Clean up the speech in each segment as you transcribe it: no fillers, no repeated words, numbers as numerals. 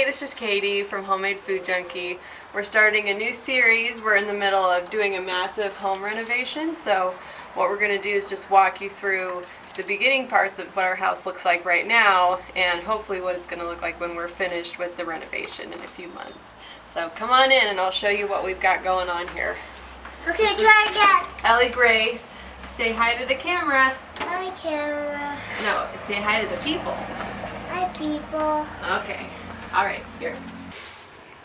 Hi, this is Katie from Homemade Food Junkie. We're starting a new series. We're in the middle of doing a massive home renovation, so what we're going to do is just walk you through the beginning parts of what our house looks like right now and hopefully what it's going to look like when we're finished with the renovation in a few months. So come on in and I'll show you what we've got going on here. Okay, try again. Ellie Grace, say hi to the camera. Hi, camera. No, say hi to the people. Hi, people. Okay. All right, here.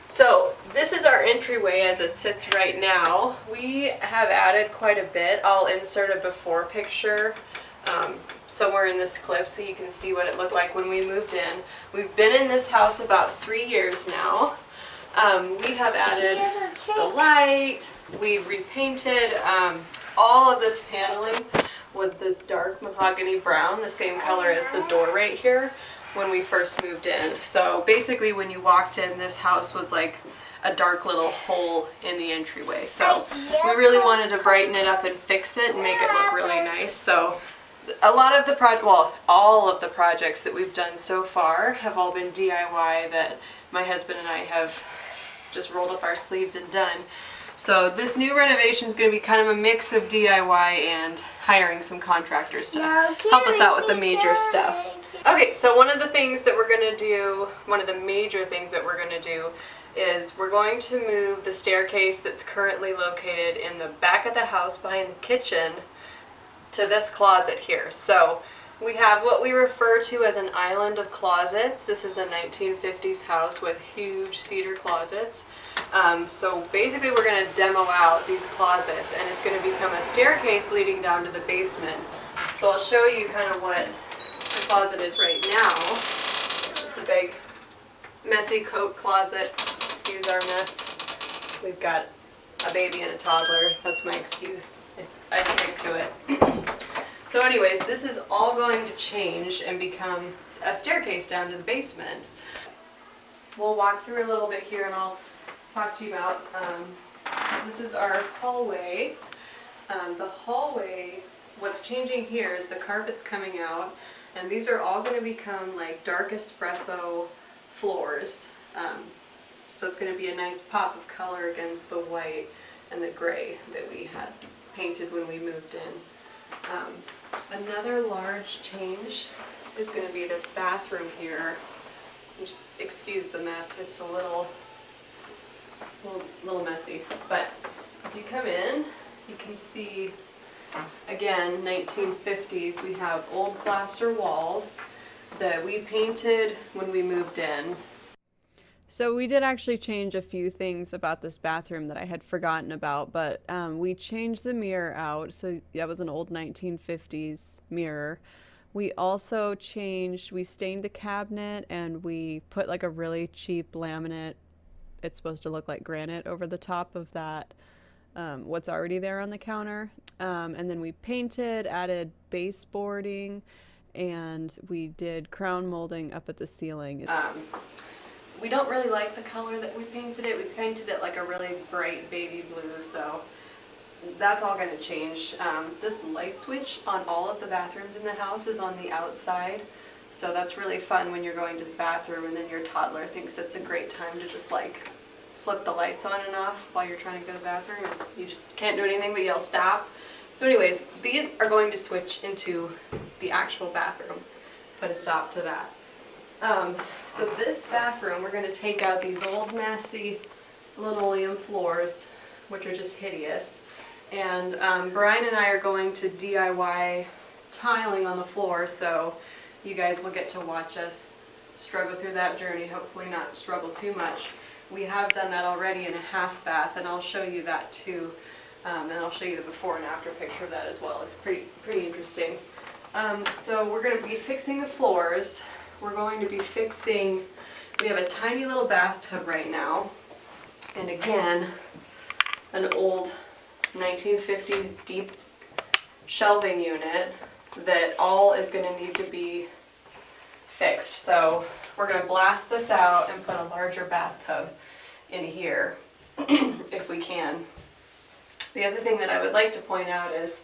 So this is our entryway as it sits right now. We have added quite a bit. I'll insert a before picture somewhere in this clip so you can see what it looked like when we moved in. We've been in this house about 3 years now. We have added the light. We've repainted all of this paneling with this dark mahogany brown, the same color as the door right here, when we first moved in. So basically when you walked in, this house was like a dark little hole in the entryway. So we really wanted to brighten it up and fix it and make it look really nice. So a lot of the all of the projects that we've done so far have all been DIY that my husband and I have just rolled up our sleeves and done. So this new renovation is going to be kind of a mix of DIY and hiring some contractors to help us out with the major stuff. Okay, so one of the things that we're going to do, one of the major things that we're going to do is we're going to move the staircase that's currently located in the back of the house behind the kitchen to this closet here. So we have what we refer to as an island of closets. This is a 1950s house with huge cedar closets. So basically we're going to demo out these closets and it's going to become a staircase leading down to the basement. So I'll show you kind of what the closet is right now. It's just a big messy coat closet. Excuse our mess. We've got a baby and a toddler. That's my excuse. I stick to it. So anyways, this is all going to change and become a staircase down to the basement. We'll walk through a little bit here and I'll talk to you about, this is our hallway. The hallway, what's changing here is the carpet's coming out and these are all going to become like dark espresso floors. So it's going to be a nice pop of color against the white and the gray that we had painted when we moved in. Another large change is going to be this bathroom here. Just excuse the mess, it's a little messy. But if you come in, you can see, again, 1950s, we have old plaster walls that we painted when we moved in. So we did actually change a few things about this bathroom that I had forgotten about, but we changed the mirror out, so that was an old 1950s mirror. We also we stained the cabinet and we put like a really cheap laminate, it's supposed to look like granite, over the top of that, what's already there on the counter. And then we painted, added baseboarding, and we did crown molding up at the ceiling. We don't really like the color that we painted it. We painted it like a really bright baby blue, so that's all going to change. This light switch on all of the bathrooms in the house is on the outside, so that's really fun when you're going to the bathroom and then your toddler thinks it's a great time to just like flip the lights on and off while you're trying to go to the bathroom. You just can't do anything but yell stop. So anyways, these are going to switch into the actual bathroom. Put a stop to that. So this bathroom, we're going to take out these old nasty linoleum floors, which are just hideous. And Brian and I are going to DIY tiling on the floor, so you guys will get to watch us struggle through that journey, hopefully not struggle too much. We have done that already in a half bath, and I'll show you that too. And I'll show you the before and after picture of that as well. It's pretty interesting. So we're going to be fixing the floors. We're going to be fixing, we have a tiny little bathtub right now, and again, an old 1950s deep shelving unit that all is going to need to be fixed. So we're going to blast this out and put a larger bathtub in here if we can. The other thing that I would like to point out is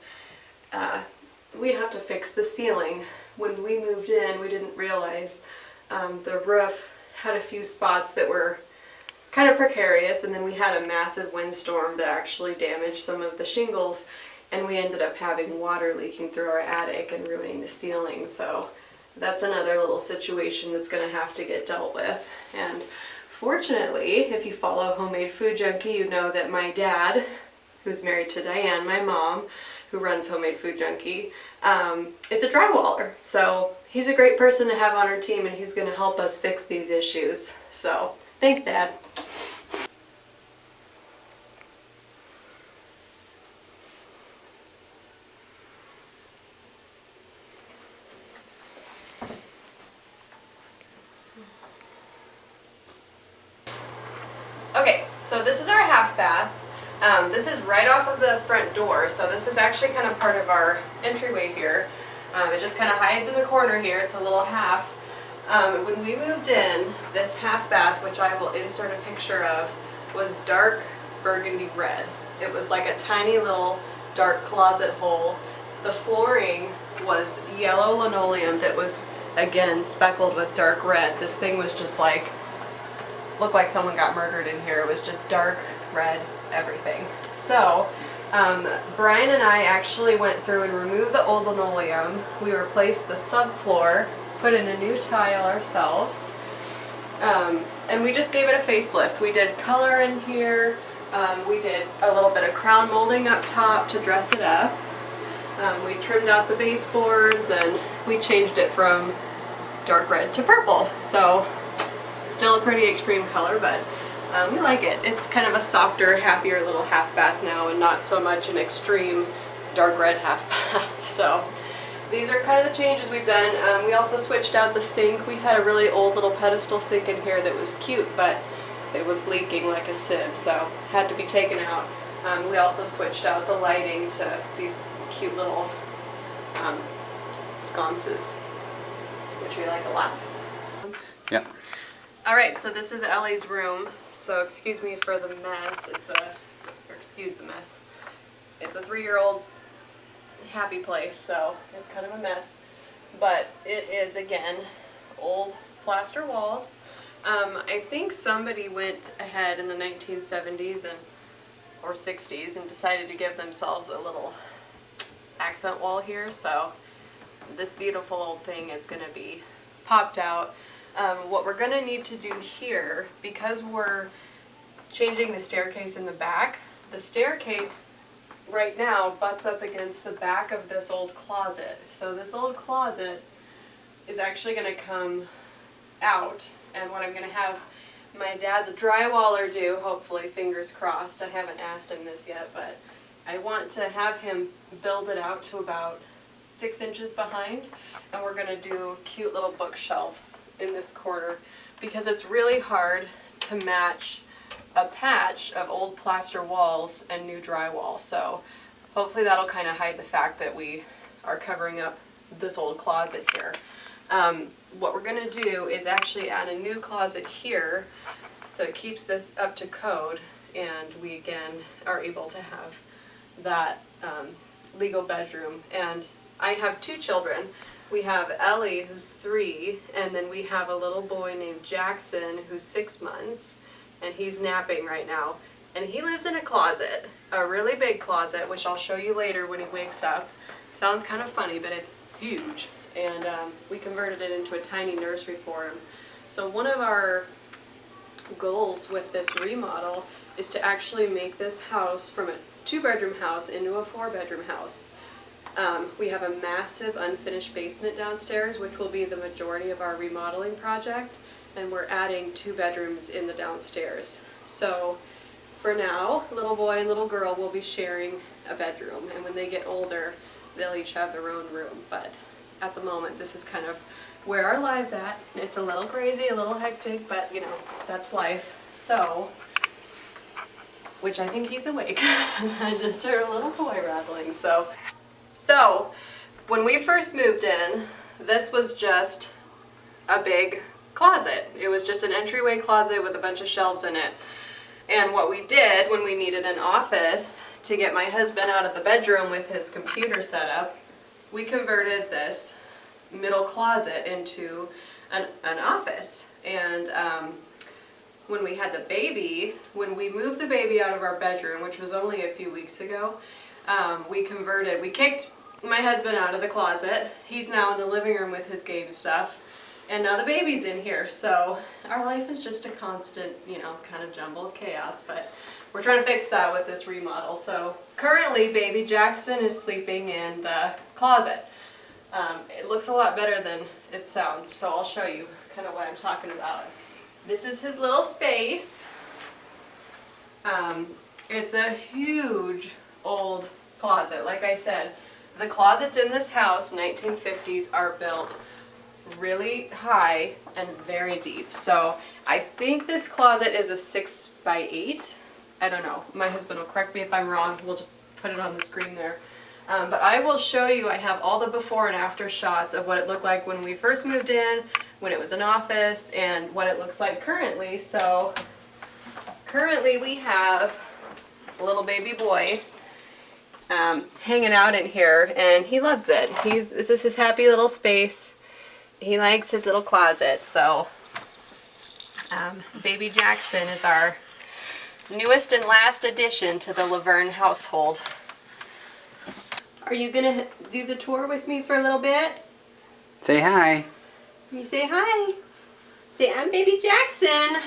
we have to fix the ceiling. When we moved in, we didn't realize the roof had a few spots that were kind of precarious, and then we had a massive windstorm that actually damaged some of the shingles, and we ended up having water leaking through our attic and ruining the ceiling. So that's another little situation that's going to have to get dealt with. And fortunately, if you follow Homemade Food Junkie, you know that my dad, who's married to Diane, my mom, who runs Homemade Food Junkie, is a drywaller. So he's a great person to have on our team, and he's going to help us fix these issues. So thanks, Dad. Okay, so this is our half bath. This is right off of the front door, so this is actually kind of part of our entryway here. It just kind of hides in the corner here. It's a little half. When we moved in, this half bath, which I will insert a picture of, was dark burgundy red. It was like a tiny little dark closet hole. The flooring was yellow linoleum that was, again, speckled with dark red. This thing was just like, looked like someone got murdered in here. It was just dark red everything. So Brian and I actually went through and removed the old linoleum. We replaced the subfloor, put in a new tile ourselves, and we just gave it a facelift. We did color in here. We did a little bit of crown molding up top to dress it up. We trimmed out the baseboards, and we changed it from dark red to purple. So still a pretty extreme color, but we like it. It's kind of a softer, happier little half bath now, and not so much an extreme dark red half bath. So these are kind of the changes we've done. We also switched out the sink. We had a really old little pedestal sink in here that was cute, but it was leaking like a sieve, so had to be taken out. We also switched out the lighting to these cute little sconces, which we like a lot. Yeah. All right, so this is Ellie's room. So excuse me for the mess. Excuse the mess. It's a 3-year-old's happy place, so it's kind of a mess. But it is, again, old plaster walls. I think somebody went ahead in the 1970s or 60s and decided to give themselves a little accent wall here. So this beautiful old thing is going to be popped out. What we're going to need to do here, because we're changing the staircase in the back, the staircase right now butts up against the back of this old closet. So this old closet is actually going to come out, and what I'm going to have my dad, the drywaller, do, hopefully, fingers crossed. I haven't asked him this yet, but I want to have him build it out to about 6 inches behind, and we're going to do cute little bookshelves in this corner, because it's really hard to match a patch of old plaster walls and new drywall. So hopefully that'll kind of hide the fact that we are covering up this old closet here. What we're going to do is actually add a new closet here, so it keeps this up to code, and we again are able to have that legal bedroom. And I have 2 children. We have Ellie, who's 3, and then we have a little boy named Jackson, who's 6 months, and he's napping right now. And he lives in a closet, a really big closet, which I'll show you later when he wakes up. Sounds kind of funny, but it's huge. And we converted it into a tiny nursery for him. So one of our goals with this remodel is to actually make this house from a 2-bedroom house into a 4-bedroom house. We have a massive unfinished basement downstairs, which will be the majority of our remodeling project, and we're adding 2 bedrooms in the downstairs. So for now, little boy and little girl will be sharing a bedroom, and when they get older, they'll each have their own room. But at the moment, this is kind of where our lives at. It's a little crazy, a little hectic, but you know, that's life. So, which I think he's awake. I just heard a little toy rattling. So when we first moved in, this was just a big closet. It was just an entryway closet with a bunch of shelves in it. And what we did when we needed an office to get my husband out of the bedroom with his computer set up, we converted this middle closet into an office. And when we had the baby, when we moved the baby out of our bedroom, which was only a few weeks ago, we kicked my husband out of the closet. He's now in the living room with his game stuff. And now the baby's in here. So our life is just a constant, kind of jumble of chaos. But we're trying to fix that with this remodel. So currently, baby Jackson is sleeping in the closet. It looks a lot better than it sounds. So I'll show you kind of what I'm talking about. This is his little space. It's a huge old closet. Like I said, the closets in this house, 1950s, are built really high and very deep. So I think this closet is a 6x8. I don't know. My husband will correct me if I'm wrong. We'll just put it on the screen there. But I will show you, I have all the before and after shots of what it looked like when we first moved in, when it was an office, and what it looks like currently. So currently we have a little baby boy hanging out in here, and he loves it. This is his happy little space. He likes his little closet. So baby Jackson is our newest and last addition to the Laverne household. Are you gonna do the tour with me for a little bit? Say hi. You say hi. Say, I'm baby Jackson.